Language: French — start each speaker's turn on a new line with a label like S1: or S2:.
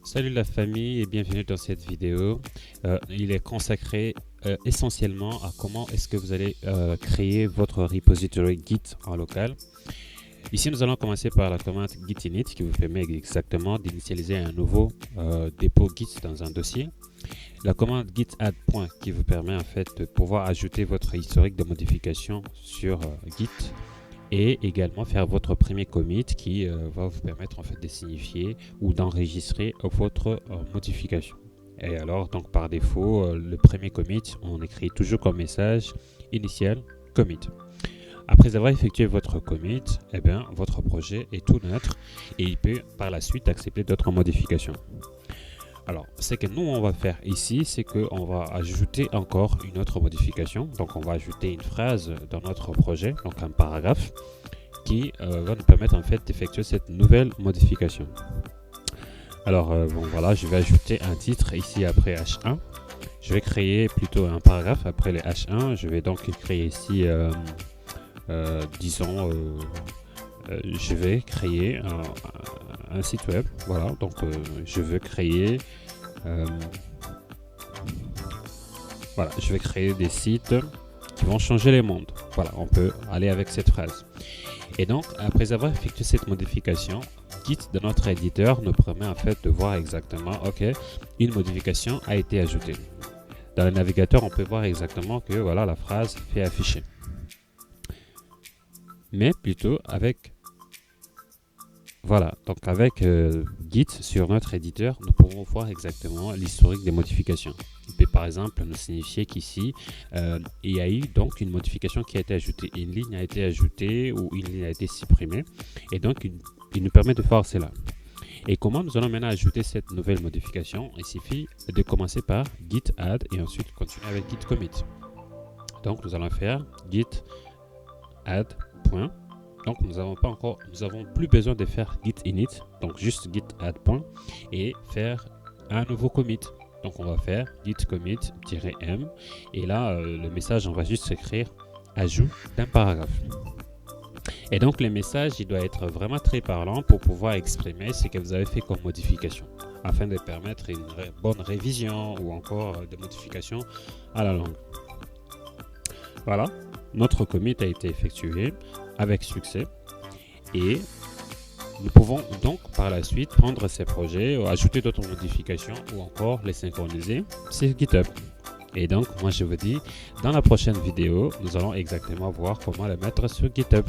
S1: Salut la famille et bienvenue dans cette vidéo. Il est consacré essentiellement à comment est-ce que vous allez créer votre repository Git en local. Ici, nous allons commencer par la commande git init qui vous permet exactement d'initialiser un nouveau dépôt Git dans un dossier. La commande git add point qui vous permet en fait de pouvoir ajouter votre historique de modification sur Git. Et également faire votre premier commit qui va vous permettre en fait de signifier ou d'enregistrer votre modification. Et alors donc par défaut le premier commit on écrit toujours comme message initial commit. Après avoir effectué votre commit, eh bien, votre projet est tout neutre et il peut par la suite accepter d'autres modifications. Alors, ce que nous, on va faire ici, c'est qu'on va ajouter encore une autre modification. Donc, on va ajouter une phrase dans notre projet, donc un paragraphe, qui va nous permettre en fait d'effectuer cette nouvelle modification. Alors, bon, voilà, je vais ajouter un titre ici après H1. Je vais créer plutôt un paragraphe après les H1. Je vais donc créer ici, disons, je vais créer un site web. Voilà, donc je veux créer voilà, je vais créer des sites qui vont changer les mondes. Voilà, on peut aller avec cette phrase. Et donc, après avoir effectué cette modification, Git de notre éditeur nous permet en fait de voir exactement, ok, une modification a été ajoutée. Dans le navigateur, on peut voir exactement que voilà, la phrase fait afficher. Mais plutôt avec voilà, donc avec Git sur notre éditeur, nous pouvons voir exactement l'historique des modifications. Il peut par exemple nous signifier qu'ici, il y a eu donc une modification qui a été ajoutée, une ligne a été ajoutée ou une ligne a été supprimée. Et donc, il nous permet de voir cela. Et comment nous allons maintenant ajouter cette nouvelle modification? Il suffit de commencer par git add et ensuite continuer avec git commit. Donc, nous allons faire git add point. Donc nous avons plus besoin de faire git init, donc juste git add point et faire un nouveau commit. Donc on va faire git commit-m et là le message on va juste écrire ajout d'un paragraphe. Et donc le message il doit être vraiment très parlant pour pouvoir exprimer ce que vous avez fait comme modification afin de permettre une bonne révision ou encore des modifications à la langue. Voilà, notre commit a été effectué avec succès et nous pouvons donc par la suite prendre ces projets, ajouter d'autres modifications ou encore les synchroniser sur GitHub. Et donc moi je vous dis dans la prochaine vidéo nous allons exactement voir comment les mettre sur GitHub.